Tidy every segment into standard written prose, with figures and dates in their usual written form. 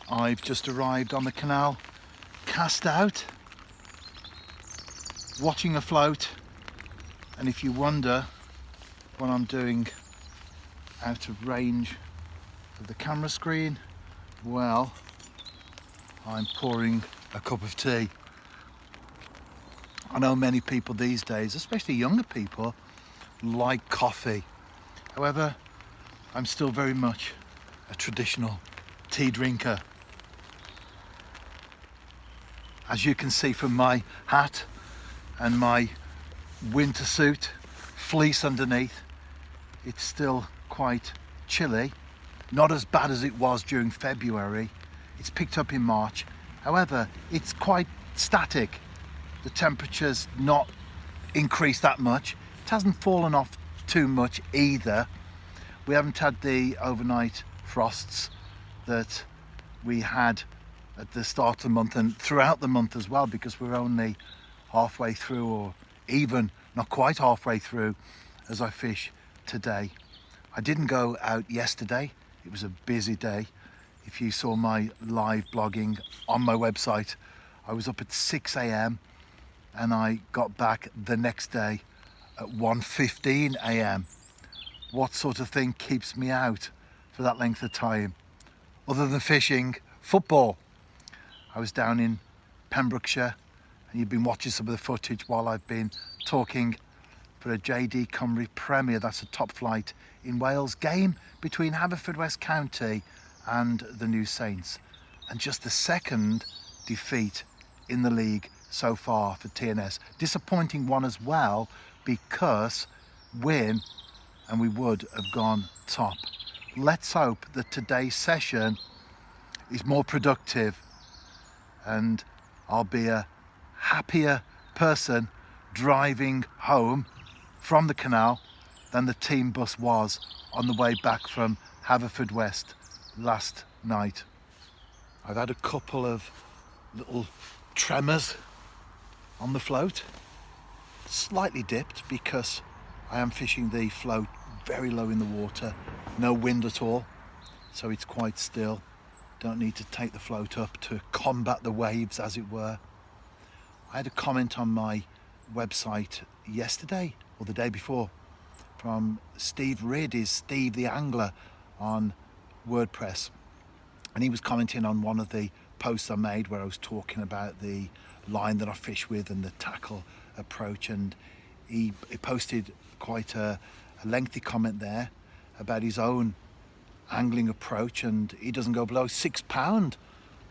I've just arrived on the canal, cast out, watching a float, and if you wonder what I'm doing out of range of the camera screen, well, I'm pouring a cup of tea. I know many people these days, especially younger people, like coffee. However, I'm still very much a traditional tea drinker. As you can see from my hat and my winter suit, fleece underneath, it's still quite chilly. Not as bad as it was during February. It's picked up in March. However, it's quite static. The temperature's not increased that much. It hasn't fallen off too much either. We haven't had the overnight frosts that we had at the start of the month and throughout the month as well, because we're only halfway through, or even not quite halfway through as I fish today. I didn't go out yesterday. It was a busy day. If you saw my live blogging on my website, I was up at 6 a.m. and I got back the next day at 1:15 a.m. What sort of thing keeps me out for that length of time other than fishing? Football. I was down in Pembrokeshire, and you've been watching some of the footage while I've been talking for a JD Cymru Premier. That's a top flight in Wales game between Haverfordwest County and the New Saints, and just the second defeat in the league so far for TNS. Disappointing one as well, because win and we would have gone top. Let's hope that today's session is more productive and I'll be a happier person driving home from the canal than the team bus was on the way back from Haverfordwest last night. I've had a couple of little tremors on the float, slightly dipped because I am fishing the float very low in the water, no wind at all, so it's quite still. Don't need to take the float up to combat the waves, as it were. I had a comment on my website yesterday or the day before from Steve Ridd, is Steve the Angler on WordPress, and he was commenting on one of the posts I made where I was talking about the line that I fish with and the tackle approach, and he posted quite a lengthy comment there about his own angling approach, and he doesn't go below £6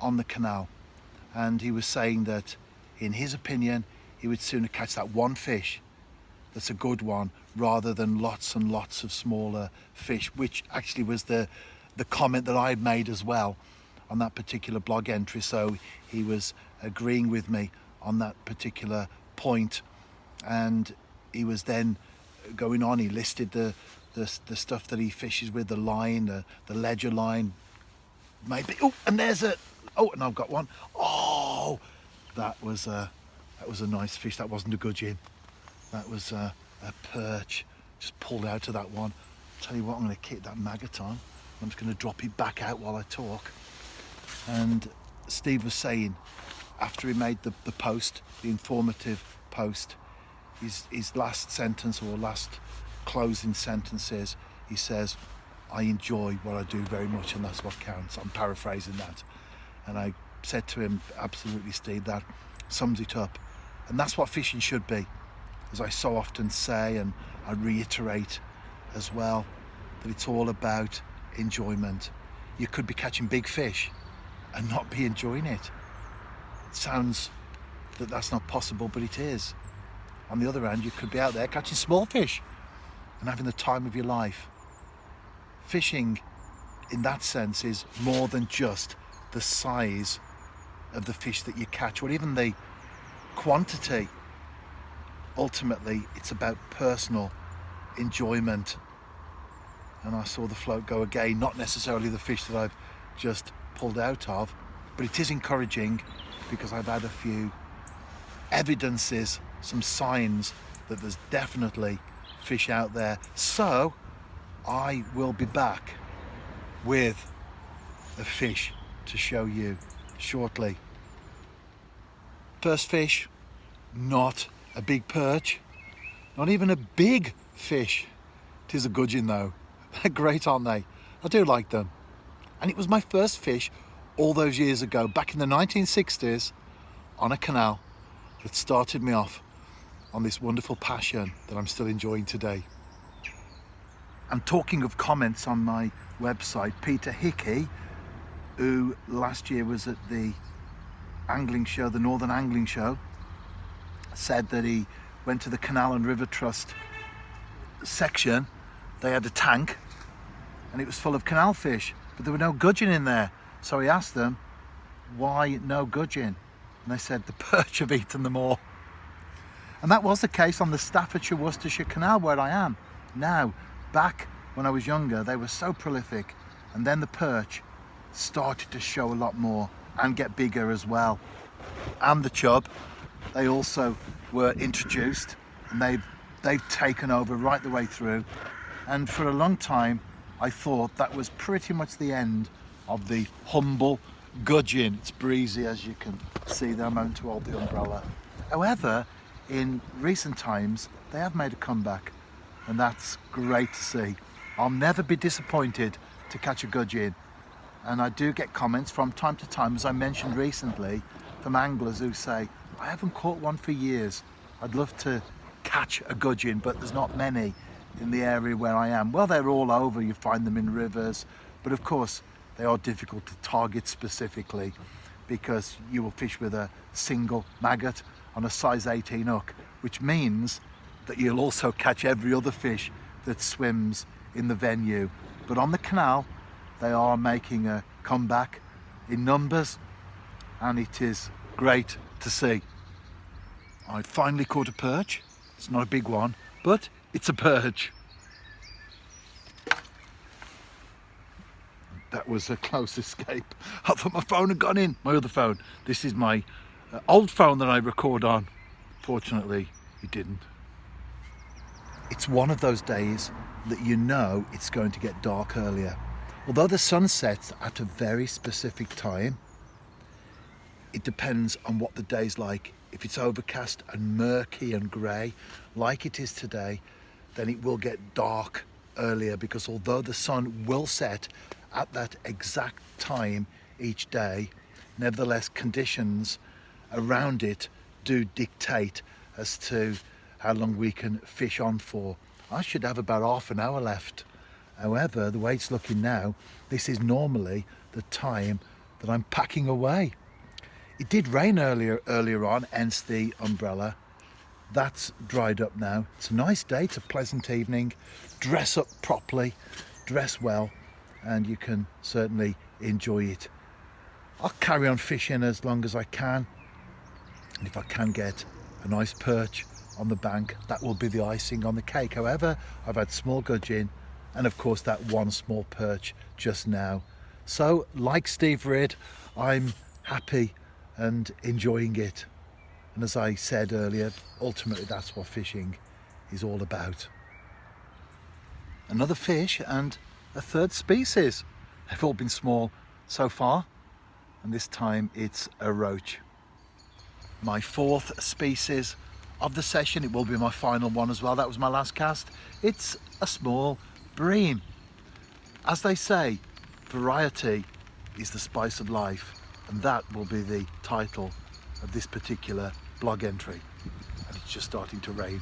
on the canal, and he was saying that in his opinion he would sooner catch that one fish that's a good one rather than lots and lots of smaller fish, which actually was the comment that I had made as well on that particular blog entry. So he was agreeing with me on that particular point, and he was then going on. He listed the stuff that he fishes with, the line, the ledger line, maybe. Oh, and there's and I've got one. Oh, that was a nice fish. That wasn't a gudgeon. That was a perch. Just pulled out of that one. Tell you what, I'm going to kick that maggot on. I'm just going to drop it back out while I talk. And Steve was saying, after he made the post, the informative post, his last sentence or last closing sentences, he says, "I enjoy what I do very much, and that's what counts." I'm paraphrasing that. And I said to him, absolutely, Steve, that sums it up. And that's what fishing should be, as I so often say, and I reiterate as well, that it's all about enjoyment. You could be catching big fish and not be enjoying it. It sounds that that's not possible, but it is. On the other hand, you could be out there catching small fish and having the time of your life. Fishing, in that sense, is more than just the size of the fish that you catch, or even the quantity. Ultimately, it's about personal enjoyment. And I saw the float go again, not necessarily the fish that I've just pulled out of, but it is encouraging because I've had a few evidences, some signs that there's definitely fish out there. So I will be back with a fish to show you shortly. First fish, not a big perch, not even a big fish. It is a gudgeon though. They're great, aren't they? I do like them. And it was my first fish all those years ago, back in the 1960s, on a canal, that started me off on this wonderful passion that I'm still enjoying today. And talking of comments on my website, Peter Hickey, who last year was at the angling show, the Northern Angling Show, said that he went to the Canal and River Trust section. They had a tank and it was full of canal fish, but there were no gudgeon in there. So he asked them, why no gudgeon? And they said the perch have eaten them all. And that was the case on the Staffordshire Worcestershire Canal where I am now. Back when I was younger, they were so prolific, and then the perch started to show a lot more and get bigger as well. And the chub, they also were introduced, and they've taken over right the way through. And for a long time, I thought that was pretty much the end of the humble gudgeon. It's breezy, as you can see there. I'm having to hold the umbrella. However, in recent times, they have made a comeback, and that's great to see. I'll never be disappointed to catch a gudgeon, and I do get comments from time to time, as I mentioned recently, from anglers who say, I haven't caught one for years. I'd love to catch a gudgeon, but there's not many in the area where I am. Well, they're all over. You find them in rivers, but of course they are difficult to target specifically, because you will fish with a single maggot on a size 18 hook, which means that you'll also catch every other fish that swims in the venue. But on the canal, they are making a comeback in numbers, and it is great to see. I finally caught a perch. It's not a big one, but it's a perch. That was a close escape. I thought my phone had gone in, my other phone. This is my old phone that I record on. Fortunately, it didn't. It's one of those days that you know it's going to get dark earlier. Although the sun sets at a very specific time, it depends on what the day's like. If it's overcast and murky and grey, like it is today, then it will get dark earlier, because although the sun will set at that exact time each day, nevertheless conditions around it do dictate as to how long we can fish on for. I should have about half an hour left. However, the way it's looking now, this is normally the time that I'm packing away. It did rain earlier on, hence the umbrella. That's dried up now. It's a nice day, it's a pleasant evening. Dress up properly, dress well, and you can certainly enjoy it. I'll carry on fishing as long as I can, and if I can get a nice perch on the bank, that will be the icing on the cake. However, I've had small gudgeon and of course that one small perch just now. So like Steve Ridd, I'm happy and enjoying it. And as I said earlier, ultimately that's what fishing is all about. Another fish and a third species. They've all been small so far, and this time it's a roach. My fourth species of the session. It will be my final one as well. That was my last cast. It's a small bream. As they say, variety is the spice of life, and that will be the title of this particular blog entry. And it's just starting to rain.